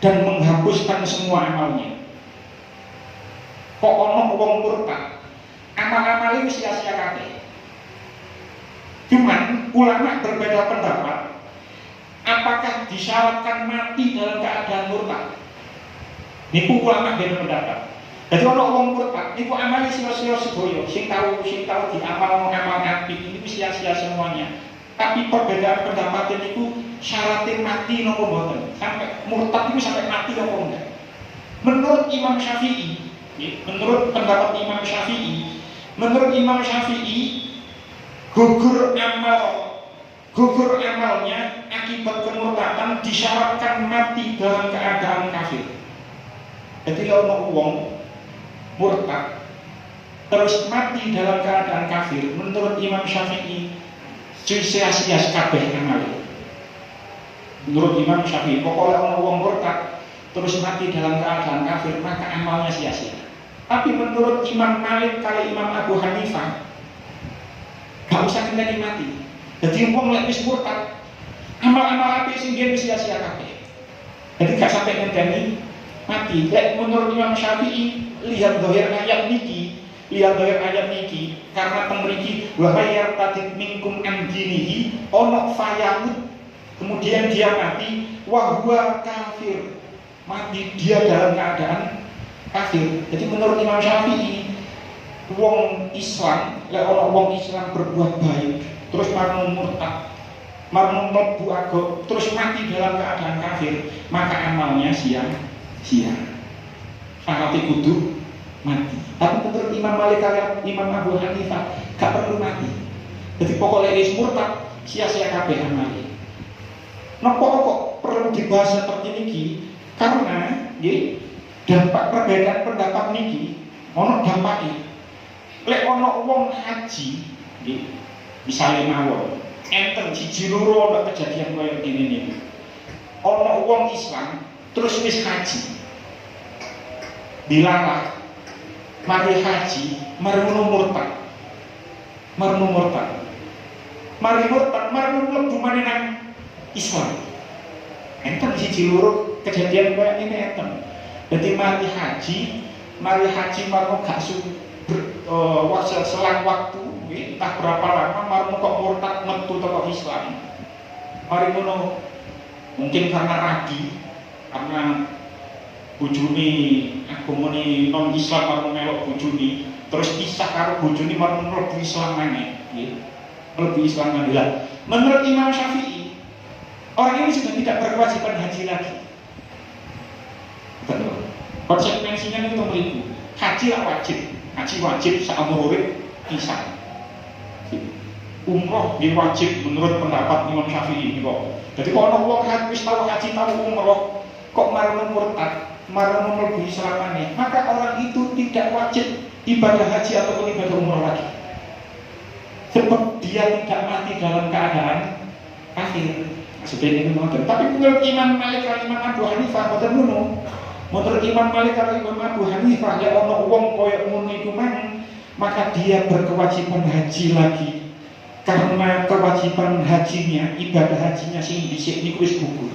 dan menghapuskan semua amalnya. Kok ono wong murtad, amal-amale wis sia-sia kabeh. Cuman ulama berbeda pendapat, apakah disyaratkan mati dalam keadaan murtad? Niku ulama beda pendapat. Jadi ono wong murtad, niku amale sia-sia sedaya, sing tahu diamal amal apik ini sia-sia semuanya. Tapi perbedaan pendapat niku syaratnya mati nopo mboten? Sampai murtad itu sampai mati nopo enggak? Menurut Imam Syafi'i, menurut pendapat Imam Syafi'i, gugur amalnya akibat kemurtadan disyaratkan mati dalam keadaan kafir. Jadi kalau wong murtad terus mati dalam keadaan kafir, menurut Imam Syafi'i sia-sia kabeh amale. Menurut Imam Syafi'i, pokoknya wong murtad terus mati dalam keadaan kafir, maka amalnya sia-sia. Tapi menurut Imam Malik kali Imam Abu Hanifah, gak usah ngenteni mati. Jadi wong lek wis murtad, amal-amal apik sing dia sia-sia kabeh. Jadi gak sampai ngenteni mati. Lek menurut Imam Syafi'i, lihat dohir ayat niki karena temriki wahayar tadid minkum amdinihi ono fayamut, kemudian dia mati wahwa kafir, mati dia dalam keadaan kafir. Jadi menurut Imam Syafi'i, wong Islam, lek ono wong Islam berbuat baik terus marung murtad, marung mlebu agama terus mati dalam keadaan kafir, maka amalnya sia-sia. Syaratnya kudu mati. Tapi menurut Imam Malik kalian Imam Abu Hanifah gak perlu mati. Jadi pokoknya wis murtad sia-sia kabeh amale. Napa kok perlu dibahas seperti niki? Karena nggih dampak perbedaan pendapat niki ono dampaknya. Lek ono wong haji nggih misale mawon enten siji loro ana kejadian kaya ngene niki. Ono wong Islam terus wis haji. Dilarang mari haji, mari murtad. Mari mlebu maneh nang Islam. Enten siji loro kejadian kaya ngene enten. Dadi mari haji marung gak selang waktu entah berapa lama marung kok murtad metu teko Islam. Mari ngono mungkin karena ragi, karena bojone agamane non Islam marung melok bojone terus pisah karo bojone marung mlebu Islam maneh nggih. Mlebu Islam maneh. Lah menurut Imam Syafi'i orang ini sudah tidak berkewajiban haji lagi. Betul. Konsekuensinya itu meribu. Haji lah wajib seumur urip pisah. Umroh wajib menurut pendapat Imam Syafi'i ini kok. Jadi kalau orang wong wis tahu haji tahu umroh kok marung murtad, marung mlebu Islam maneh, maka orang itu tidak wajib ibadah haji ataupun ibadah umroh lagi. Sebab dia tidak mati dalam keadaan kafir. Maksudnya ini ngoten. Tapi menurut Imam Malik kali Imam Abu Hanifah boten ngono. Menurut Imam Malik kali Imam Abu Hanifah ya ono wong koyo ngono iku mang, maka dia berkewajiban haji lagi. Karena kewajiban hajinya, ibadah hajinya sing dhisik niku wis gugur.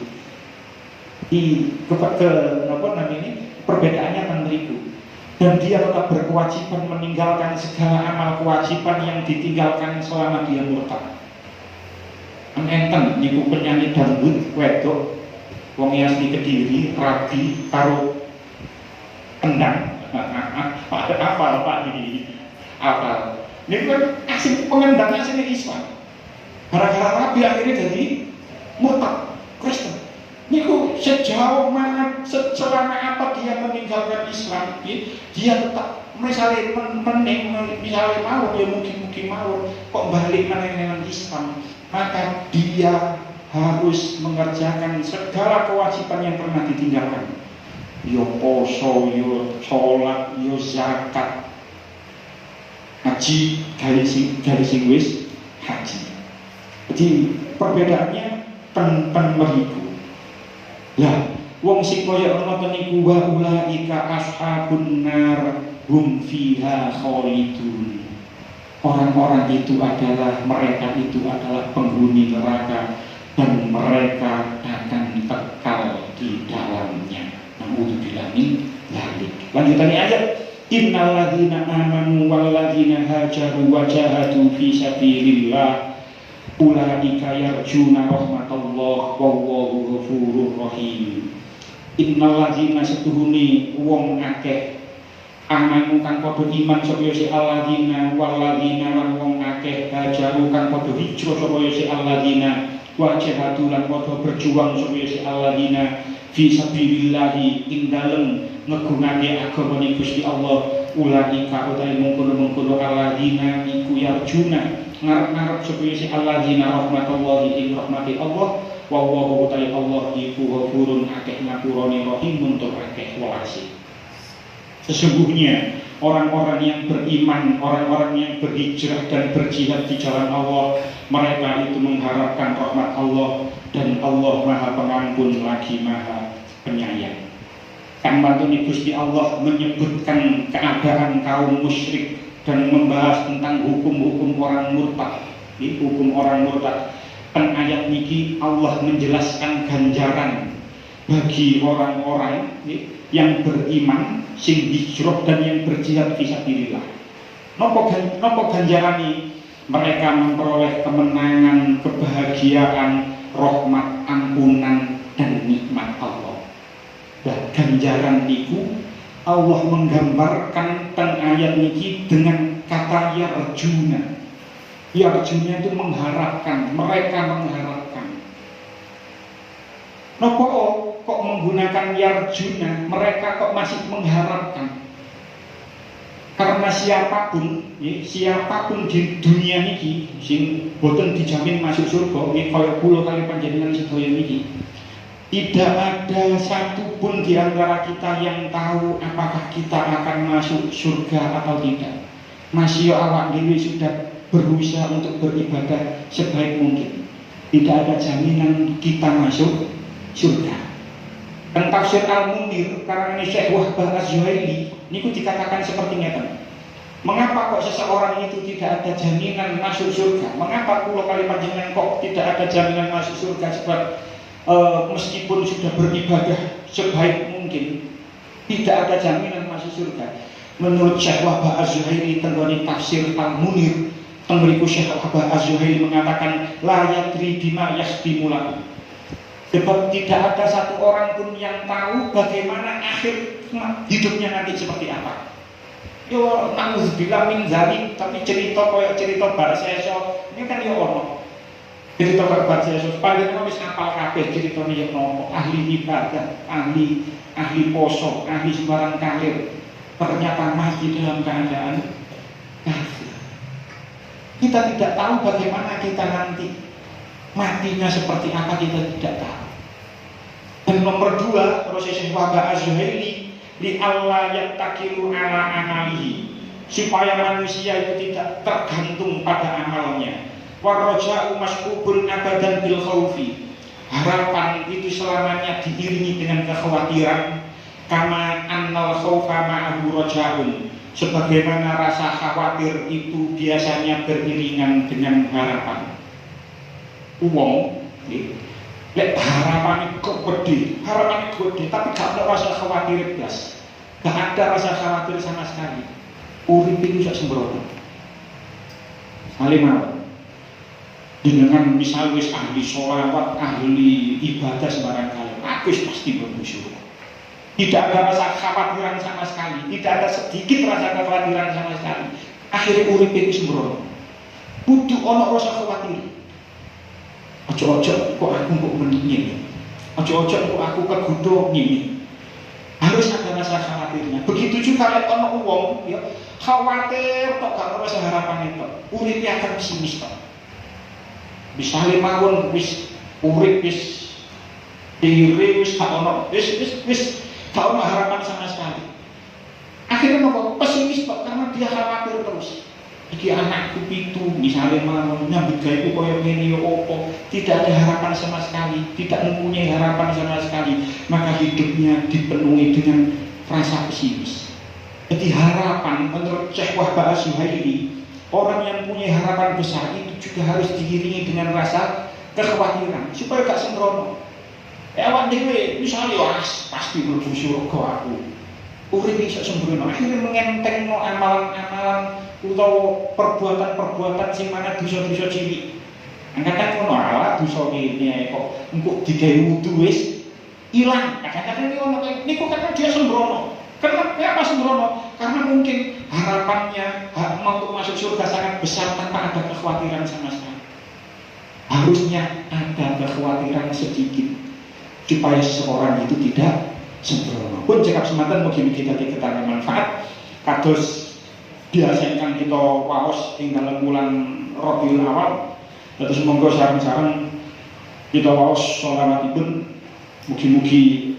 Apa namanya? Perbedaannya kan mriku. Dan dia tetap berkewajiban meninggalkan segala amal kewajiban yang ditinggalkan selama dia murtad. Enten niku penyanyi dangdut wedok wong asli Kediri rabi karo kendang. Hafal Pak ini. Hafal. Niku kan asing pengendang asli Islam. Gara-gara rabi akhirnya jadi murtad Kristen. Niku sejauh mana, selama apa dia meninggalkan Islam, dia tetap misalnya misalnya mau, ya mungkin mau kok balik meninggalkan Islam, maka dia harus mengerjakan segala kewajiban yang pernah ditinggalkan. Yo poso, yo sholat, yo zakat, haji dari sing wis haji. Jadi perbedaannya ten meriku. Lah, wong sing kaya ngoten niku wa ulaika ashabun nar hum fiha khalidun. Orang-orang itu adalah penghuni neraka dan mereka akan kekal di dalamnya. Na'udzubillah min dzalik. Lanjutannya ayat innal ladzina amanu wal ladzina hajaru wa jahadu fi sabilillah ulaika yarjuna rahmatullah wallahu ghafurur rahim. Innal ladzina setuhune wong akeh amanu kang padha iman sapa si alladzina wal ladzina lan wong akeh hajaru kang padha hijrah sapa si alladzina wa jahadu lan padha berjuang sapa si alladzina fi sabilillah ing dalem ngegungake agamane Gusti Allah. Ulaika utahe mungkono-mungkono alladzina iku yarjuna ngarep-ngarep supaya si alladzina rahmatullahi ing rahmati Allah wa huwa ta'ala Allah iku ghafurun akeh ngapurane rahimun tur akeh welase. Sesungguhnya orang-orang yang beriman, orang-orang yang berhijrah dan berjihad di jalan Allah, mereka itu mengharapkan rahmat Allah dan Allah Maha Pengampun lagi Maha Penyayang. Kang Bantuni Gusti Allah menyebutkan keadaan kaum musyrik dan membahas tentang hukum-hukum orang murtad. Hukum orang murtad. Pen ayat niki Allah menjelaskan ganjaran bagi orang-orang yang beriman, sing hijrah dan yang berjihad fisabilillah. Nopo ganjarani mereka memperoleh kemenangan, kebahagiaan, rahmat, ampunan dan nikmat Allah. Dan ganjaran niku Allah menggambarkan teng ayat niki dengan kata yarjuna. Yarjuna itu mengharapkan, mereka mengharapkan. Nopo kok menggunakan yarjuna, mereka kok masih mengharapkan? Karena siapapun di dunia niki sing boten dijamin masuk surga, nggih kaya kula kali panjenengan sedaya niki, tidak ada satupun di antara kita yang tahu apakah kita akan masuk surga atau tidak. Masih awak dhewe sudah berusaha untuk beribadah sebaik mungkin, tidak ada jaminan kita masuk surga. Dan tafsir Al-Munir karangan Syekh Wahbah Az-Zuhaili niku dikatakan seperti ngeten. Mengapa kok seseorang itu tidak ada jaminan masuk surga? Mengapa kula kali panjenengan kok tidak ada jaminan masuk surga? Sebab meskipun sudah beribadah sebaik mungkin, tidak ada jaminan masuk surga. Menurut Syekh Wahbah Az-Zuhaili tenggone tafsir Al-Munir, tenggone Syekh Wahbah Az-Zuhaili mengatakan la yadri bima yahtimulahu. Sebab tidak ada satu orang pun yang tahu bagaimana akhir hidupnya nanti seperti apa. Yo na'udzubillah min zalik, tapi cerita koyo cerita Barseso ini kan yo ono. Cerita Barseso paling wis hafal kabeh ceritane yo nopo, ahli ibadah, ahli poso, ahli sembarang kalir. Ternyata mati dalam keadaan kafir. Kita tidak tahu bagaimana kita nanti matinya seperti apa, kita tidak tahu. Dan nomor 2, terus Syekh Wahbah Az-Zuhaili li Allah yattakilu ala amalihi, supaya manusia itu tidak tergantung pada amalnya. Warraja'u mas'ubun abadan bil khaufi, harapan itu selamanya diiringi dengan kekhawatiran. Kama annal khaufa ma'ahu raja'un, sebagaimana rasa khawatir itu biasanya beriringan dengan harapan. Uang, lek harapan itu gede, tapi gak ada rasa khawatir blas, gak ada rasa khawatir sama sekali. Urip itu sak sembrono. Salimah, dengan misal wis ahli sholawat, ahli ibadah sembarang kali, aku pasti bermusuh. Tidak ada rasa kekhawatiran sama sekali, tidak ada sedikit rasa kekhawatiran sama sekali. Akhirnya urip itu sembrono. Kudu ono rasa khawatir. Ojo-ojo kok aku kok meningin, ojo-ojo kok aku kegodho ngene. Harus ada rasa khawatirnya. Begitu juga lek ono wong ya khawatir tok gak rasa harapan itu. Urip akan pesimis tok. Bisa mawon wis urip wis diri wis gak ono wis gak ono harapan sama sekali. Akhirnya nopo pesimis tok karena dia khawatir terus. Iki anakku pitu, misalnya mau nyambut gaweku koyo ngene yo opo, tidak ada harapan sama sekali, tidak mempunyai harapan sama sekali, maka hidupnya dipenuhi dengan rasa pesimis. Jadi harapan menurut Syekh Wahbah Az-Zuhaili, orang yang punya harapan besar itu juga harus diiringi dengan rasa kekhawatiran supaya gak sembrono. Awak dhewe misalnya pasti mlebu surga aku. Urip iso sembrono, akhirnya mengentengno amalan-amalan utawa perbuatan-perbuatan sing mana dosa-dosa cilik. Kadang ngono ala dosa ngene kok engko digawe wudu wis ilang. Kadang-kadang ngono niku kadang dia sembrono. Kenapa sembrono? Karena mungkin harapannya untuk masuk surga sangat besar tanpa ada kekhawatiran sama sekali. Harusnya ada kekhawatiran sedikit supaya seseorang itu tidak sembrono. Pun cekap sematan mugi-mugi dadi keterangan manfaat kados biasa ingkang kita waos ing dalam bulan Rabiul Awal. Terus monggo sareng-sareng kita waos sholawatipun, mugi-mugi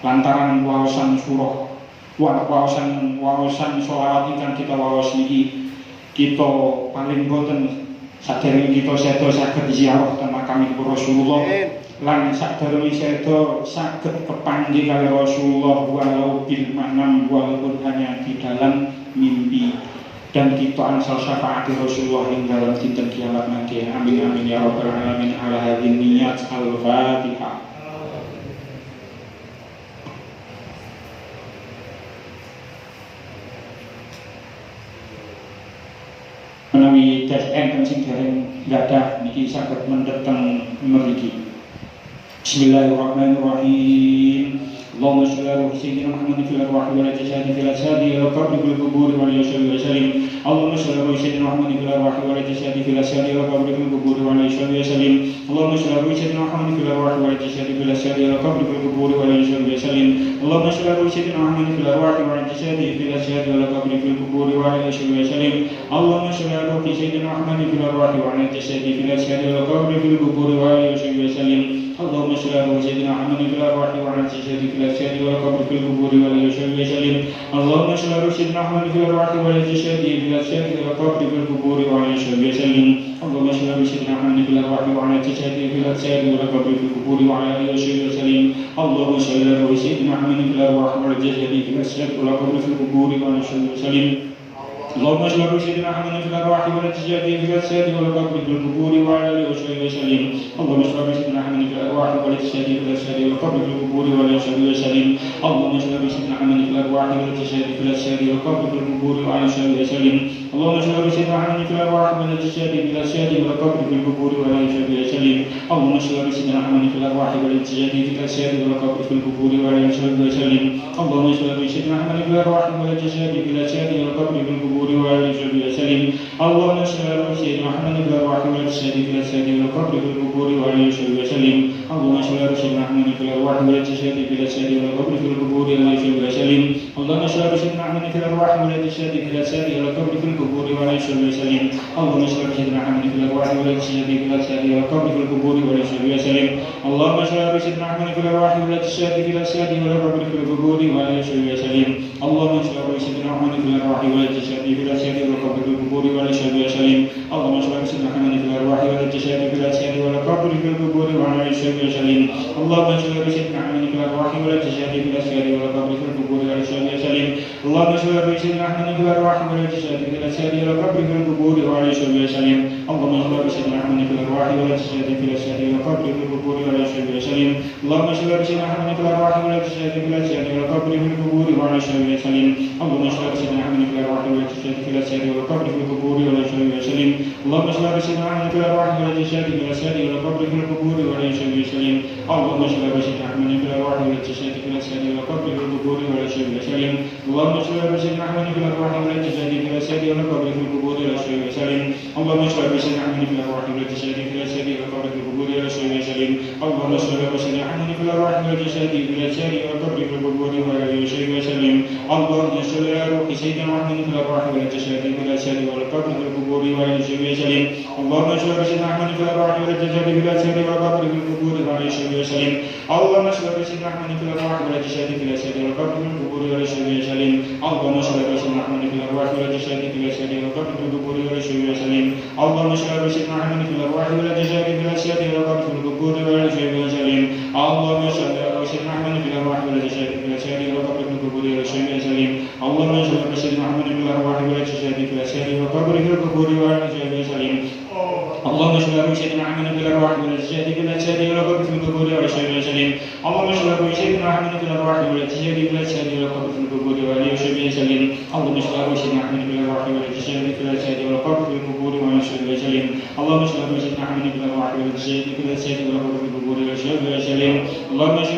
lantaran waosan surah waosan sholawat ingkang kita waos niki, kita paling boten sadèrèng kita seda saged ziarah teng makam Rasulullah lan sadèrèng seda saged kepanggih kali Rasulullah walau bil manam walaupun hanya di dalam mimpi, dan kita ansal syafaat Rasulullah ing dalam dinten kiamat nanti. Amin amin ya rabbal alamin. Ala hadhihi niyat al-Fatihah. menawi enten sing dereng gadah niki saged mendhet teng mriki. Bismillahirrahmanirrahim. Allahumma shalli ala sayyidina Muhammadin fil arwah wal jasadi fil asadi wal qabri fil qubur wal yashhadu wa sallim. Allahumma shalli ala sayyidina Muhammadin fil arwah wal jasadi fil asadi wal qabri fil qubur wal yashhadu wa sallim. Allahumma shalli ala sayyidina Muhammadin fil arwah wal jasadi fil asadi wal qabri fil qubur wal yashhadu wa sallim. Allahumma shalli ala sayyidina Muhammadin fil arwah wal jasadi fil asadi wal qabri fil qubur wal yashhadu wa sallim. Allahumma shalli ala sayyidina Muhammadin fil arwah wal jasadi fil asadi wal qabri fil qubur wal yashhadu wa sallim. اللهم صل على سيدنا محمد في الارواح وعلى الجسد في الاجساد والقبر في القبور واليشهد وسلم. اللهم صل على سيدنا محمد في الارواح وعلى الجسد في الاجساد والقبر في القبور واليشهد وسلم. اللهم صل على سيدنا محمد في الارواح وعلى الجسد في الاجساد والقبر في القبور وعلى اليشهد وسلم. اللهم صل على سيدنا محمد في الارواح وعلى الجسد في الاجساد والقبر في القبور واليشهد وسلم. اللهم صل على سيدنا محمد في الارواح والجسد في الاجساد والقبر في القبور وعلى اليشهد وسلم. اللهم صل على سيدنا محمد في الارواح والجسد في الاجساد والقبر في القبور واليشهد وسلم. اللهم صل على سيدنا محمد في الارواح والجسد في الاجساد والقبر في القبور واليشهد وسلم. اللهم صل على سيدنا محمد في الارواح والجسد في الاجساد والقبر في القبور واليشهد وسلم. اللهم صل على سيدنا محمد في الارواح والجسد في الاجساد والقبر في القبور واليشهد وسلم. اللهم صل على سيدنا محمد في الارواح والجسد في الاجساد والقبر في القبور واليشهد وسلم. اللهم صل على سيدنا محمد في الارواح والجسد في الاجساد والقبر في القبور واليشهد وسلم. اللهم صل على سيدنا محمد في الارواح والجسد في الاجساد والقبر في القبور واليشهد وسلم. اللهم صل على سيدنا محمد في الارواح والجسد في الاجساد والقبر في القبور واليشهد وسلم. اللهم صل على سيدنا محمد في الارواح والجسد في الاجساد والقبر في القبور واليشهد وسلم. اللهم صل على سيدنا محمد في الارواح والجسد في الاجساد والقبر في القبور واليشهد وسلم. اللهم صل على سيدنا محمد في الارواح والجسد في الاجساد والقبر في القبور واليشهد وسلم. اللهم صل على سيدنا محمد في الارواح والجسد في الاجساد والقبر في القبور واليشهد وسلم. اللهم صل على سيدنا محمد في الارواح والجسد في الاجساد والقبر في القبور واليشهد وسلم. اللهم صل على سيدنا محمد في الارواح والجسد في الاجساد والقبر في القبور واليشهد وسلم. اللهم صل على سيدنا محمد في الارواح والجسد في الاجساد والقبر في القبور واليشهد وسلم. اللهم صل على سيدنا محمد في الارواح والجسد في الاجساد والقبر في القبور واليشهد وسلم. اللهم صل على سيدنا محمد في الارواح والجسد في الاجساد والقبر في القبور واليشهد وسلم. اللهم صل على سيدنا محمد في الارواح والجسد في الاجساد والقبر في القبور واليشهد وسلم. اللهم صل على سيدنا محمد في الارواح والجسد في الاجساد والقبر في القبور واليشهد وسلم. اللهم صل على سيدنا محمد في الارواح والجسد في الاجساد والقبر في القبور واليشهد وسلم. اللهم صل على سيدنا محمد في الارواح والجسد في الاجساد والقبر في القبور واليشهد وسلم. اللهم صل على سيدنا محمد في الارواح والجسد في الاجساد والقبر في القبور واليشهد وسلم. اللهم صل على روح سيدنا محمد في الارواح والجسد في الاجساد والقبر في القبور واليشهد وسلم. اللهم صل على سيدنا محمد في الارواح والجسد في الاجساد والقبر في القبور واليشهد وسلم. اللهم صل على سيدنا محمد في الارواح والجسد في الاجساد والقبر في القبور واليشهد وسلم. اللهم صل على سيدنا محمد في الارواح والجسد في الاجساد والقبر في القبور واليشهد وسلم. اللهم صل على سيدنا محمد في الارواح والجسد في الاجساد والقبر في القبور واليشهد وسلم. اللهم صل على سيدنا محمد في الارواح والجسد في الاجساد والقبر في القبور واليشهد وسلم. اللهم صل على سيدنا محمد في الارواح والجسد في الاجساد والقبر في القبور واليشهد وسلم. اللهم صل على سيدنا محمد في الارواح والجسد في الاجساد والقبر في القبور واليشهد وسلم. اللهم صل على سيدنا محمد في الارواح والجسد في الاجساد والقبر في القبور واليشهد وسلم. اللهم صل على سيدنا محمد في الارواح والجسد في الاجساد والقبر في القبور واليشهد وسلم. اللهم صل على سيدنا محمد في الارواح والجسد في الاجساد والقبر في القبور واليشهد وسلم. اللهم صل على سيدنا محمد في الارواح والجسد في الاجساد والقبر في القبور واليشهد وسلم. اللهم صل على سيدنا محمد في الارواح والجسد في الاجساد والقبر في القبور واليشهد وسلم. اللهم صل على سيدنا محمد في الارواح والجسد في الاجساد والقبر في القبور واليشهد وسلم. اللهم صل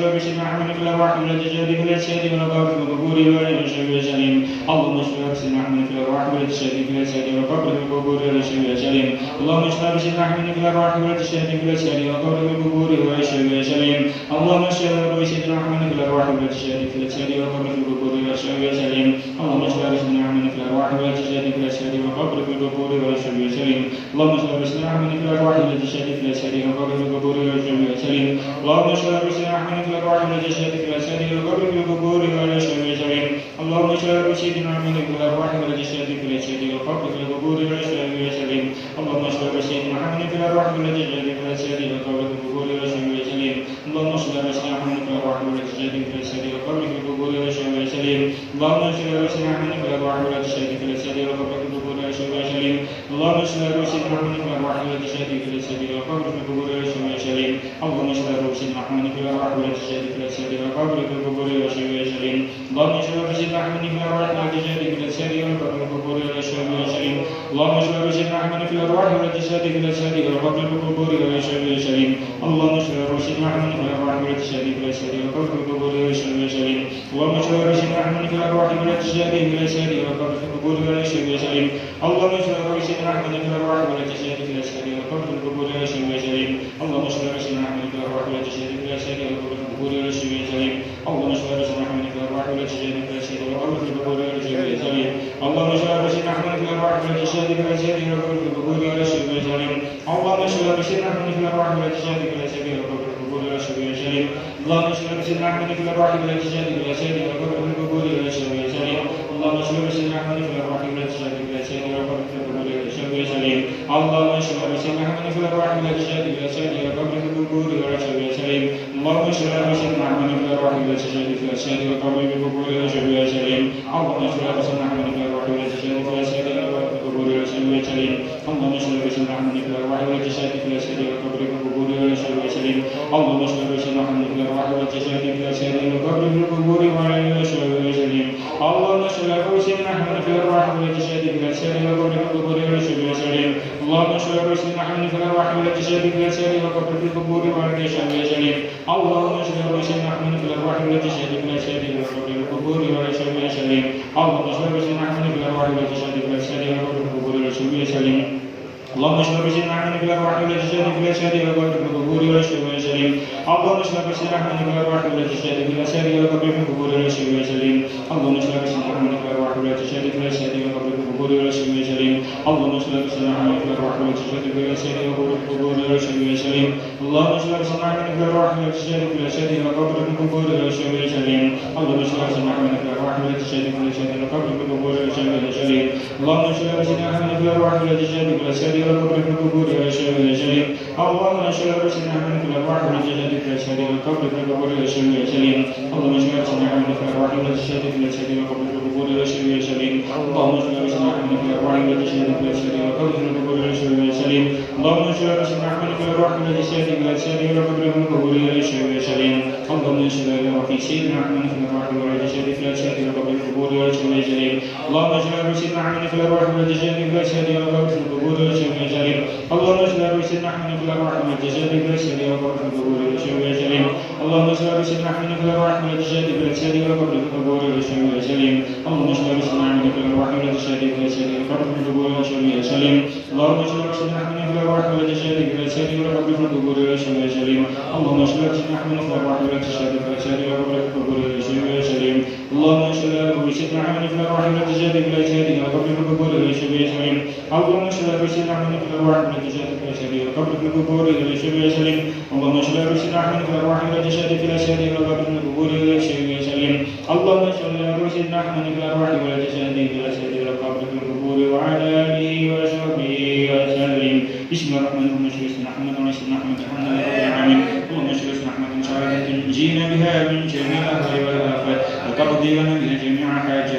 على سيدنا محمد في الارواح والجسد في الاجساد والقبر في القبور واليشهد وسلم. اللهم صل على سيدنا محمد في الارواح والجسد في الاجساد والقبر في القبور واليشهد وسلم. اللهم صل على سيدنا محمد في الارواح والجسد في الاجساد والقبر في القبور واليشهد وسلم. اللهم صل على سيدنا محمد في الارواح والجسد في الاجساد والقبر في القبور واليشهد وسلم. اللهم صل على سيدنا محمد في الارواح والجسد في الاجساد والقبر في القبور واليشهد وسلم. اللهم صل على سيدنا محمد في الارواح والجسد في الاجساد والقبر في القبور واليشهد وسلم. اللهم صل على سيدنا محمد في الارواح والجسد في الاجساد والقبر في القبور واليشهد وسلم. اللهم صل على سيدنا محمد في الارواح والجسد في الاجساد والقبر في القبور واليشهد وسلم. اللهم صل على سيدنا محمد في الارواح والجسد في الاجساد والقبر في القبور واليشهد وسلم. اللهم صل على سيدنا محمد في الارواح والجسد في الاجساد والقبر في القبور واليشهد وسلم. اللهم صل على سيدنا محمد في الارواح والجسد في الاجساد والقبر في القبور واليشهد وسلم. اللهم اشف رشدنا احمد في الارواح والاجساد في الاجساد والقبر في القبور والشر والشريم اللهم اشف رشدنا احمد في الارواح والاجساد في الاجساد والقبر في القبور والشر والشريم اللهم اشف رشدنا احمد في الارواح والاجساد في الاجساد والقبر في القبور والشر والشريم اللهم اشف رشدنا احمد في الارواح والاجساد في الاجساد والقبر في القبور والشر والشريم اللهم اشف رشدنا احمد في الارواح والاجساد في الاجساد والقبر في القبور والشر والشريم اللهم اشف رشدنا احمد في الارواح والاجساد في الاجساد والقبر في القبور والشر والشريم اللهم اشف رشدنا احمد في الارواح والاجساد في الاجساد والقبر في القبور والشر والشريم اللهم اشف رشدنا احمد في الارواح والاجساد في الاجساد والقبر في القبور والشر والشريم اللهم اشف رشدنا احمد في الارواح والاجساد في الاجساد والقبر في القبور والشر والشريم اللهم اشف رشدنا احمد في الارواح والاجساد في الاجساد والقبر في القبور والشر والشريم اللهم اشف رشدنا احمد في الارواح والاجساد في الاجساد والقبر في القبور والشر والشريم اللهم اشف رشدنا احمد في الارواح والاجساد في الاجساد والقبر في القبور والشر والشريم اللهم اشف رشدنا احمد في الارواح والاجساد في الاجساد والقبر في القبور والشر والشريم اللهم اشف رشدنا احمد في الارواح والاجساد في الاجساد والقبر في القبور والشر والشريم اللهم اشف رشدنا احمد في الارواح والاجساد في الاجساد والقبر في القبور والشر والشريم اللهم اشف رشدنا احمد في الارواح والاجساد في الاجساد والقبر في القبور والشر والشريم اللهم اشف رشدنا احمد في الارواح والاجساد في الاجساد والقبر في القبور والشر والشريم اللهم اشف رشدنا احمد في الارواح والاجساد في الاجساد والقبر في القبور والشر والشريم اللهم اشف رشدنا احمد في الارواح والاجساد في الاجساد والقبر في القبور والشر والشريم اللهم اشف رشدنا احمد في الارواح والاجساد في الاجساد والقبر في القبور والشر والشريم اللهم اشف رشدنا احمد في الارواح والاجساد في الاجساد والقبر في القبور والشر والشريم اللهم اشف رشدنا احمد في الارواح والاجساد في الاجساد والقبر في القبور والشر والشريم اللهم اشف رشدنا احمد في الارواح والاجساد في الاجساد والقبر في القبور والشر والشريم اللهم اشف رشدنا احمد في الارواح والاجساد في الاجساد والقبر في القبور والشر والشريم اللهم اشف رشدنا احمد في الارواح والاجساد في الاجساد والقبر في القبور والشر والشريم اللهم اشف رشدنا احمد في الارواح والاجساد في الاجساد والقبر في القبور والشر والشريم اللهم اشف رشدنا احمد في الارواح والاجساد في الاجساد والقبر في القبور والشر والشريم اللهم اشف رشدنا احمد في الارواح والاجساد في الاجساد والقبر في القبور والشر والشريم اللهم اشف رشدنا احمد في الارواح والاجساد في الاجساد والقبر في القبور والشر والشريم اللهم اشف رشدنا احمد في الارواح والاجساد في الاجساد والقبر في القبور والشر والشريم اللهم اشف في سيدنا احمد في الارواح والاجساد في الاجساد والقبر في القبور والشر والشريم اللهم اشف رشدنا احمد في الارواح والاجساد في الاجساد والقبر في القبور والشر والشريم اللهم اشف رشدنا احمد في الارواح والاجساد في الاجساد والقبر في القبور والشر والشريم اللهم اشف رشدنا احمد في الارواح والاجساد في الاجساد والقبر في القبور والشر والشريم اللهم اشف رشدنا احمد في الارواح والاجساد في الاجساد والقبر في القبور والشر والشريم اللهم اشف رشدنا احمد في الارواح والاجساد في الاجساد والقبر في القبور والشر والشريم اللهم اشف رشدنا احمد في الارواح والاجساد في الاجساد والقبر في القبور والشر والشريم اللهم اشف رشدنا احمد في الارواح والاجساد في الاجساد والقبر في القبور والشر والشريم اللهم اشف رشدنا احمد في الارواح والاجساد في الاجساد والقبر في القبور والشر والشريم اللهم اشف رشدنا احمد في الارواح والاجساد في الاجساد والقبر في القبور والشر والشريم اللهم اشف رشدنا احمد في الارواح والاجساد في الاجساد والقبر في القبور وعلى اله وصحبه وسلم. بسم الله الرحمن الرحيم. اشف احمد ونسل احمد الحمد لله رب العالمين. اللهم اشف احمد شهادة تنجينا بها من جميع الاهوال والافات وتقضي لنا بها جميع حاجات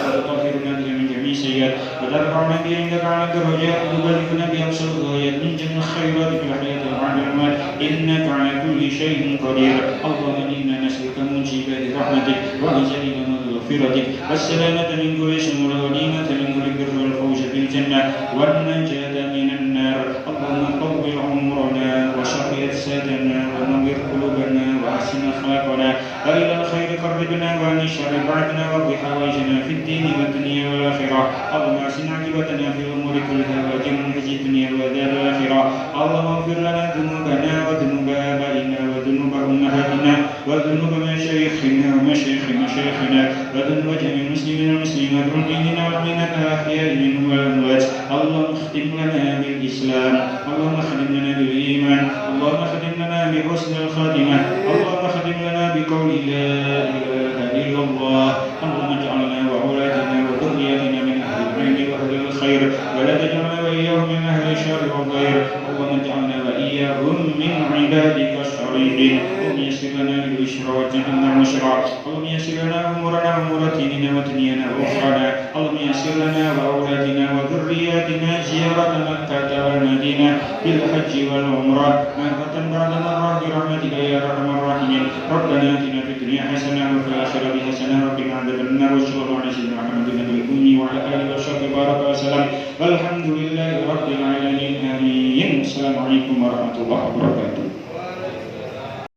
وتطهرنا بها من جميع سيئات وترفعنا بها عندك على الدرجات وتبلغنا بها اقصى الغايات من جميع الخيرات في الحياه وبعد الممات انك على كل شيء قدير. اللهم انا نسالك موجبات رحمتك وعزائم مغفرتك والسلامة من كل شر والغنيمة من كل بر والفوز في الجنة والنجاة من النار. اللهم طول عمرنا وشق اجسادنا ونور قلوبنا واحسن اخلاقنا والى الخير قربنا وعن الشر بعدنا واقض حوائجنا في الدين والدنيا والاخره. اللهم احسن عاقبتنا في الامور كلها واجرنا في الدنيا وعذاب الاخره. اللهم اغفر لنا ذنوبنا وذنوب ابائنا وذنوب امهاتنا وذنوب مشايخنا ومشايخ مشايخنا وذنوب جميع المسلمين والمسلمات والمؤمنين والمؤمنات الاحياء منهم والاموات. اللهم اختم لنا بالاسلام. اللهم اختم لنا بالايمان. اللهم اختم لنا بحسن الخاتمه. اللهم اختم لنا بقول لا اله الا الله. اللهم اجعلنا واولادنا وذرياتنا من اهل العلم واهل الخير ولا تجعلنا واياهم من اهل الشر والضير. اللهم اجعلنا واياهم من عبادك الصالحين. اللهم يسر لنا بالبشرى والجنه والنشرى. اللهم يسر لنا أمورنا وأمور ديننا ودنيانا وأخرانا اللهم يسر لنا وأولادنا وذرياتنا زيارة مكة والمدينة بالحج والعمرة مرة بعد مرة برحمتك يا أرحم الراحمين ربنا آتنا في الدنيا حسنة وفي الآخرة حسنة وقنا عذاب النار وصلى الله على سيدنا محمد النبي الأمي وعلى آله وصحبه بارك وسلم والحمد لله رب العالمين آمين. السلام عليكم ورحمة الله وبركاته.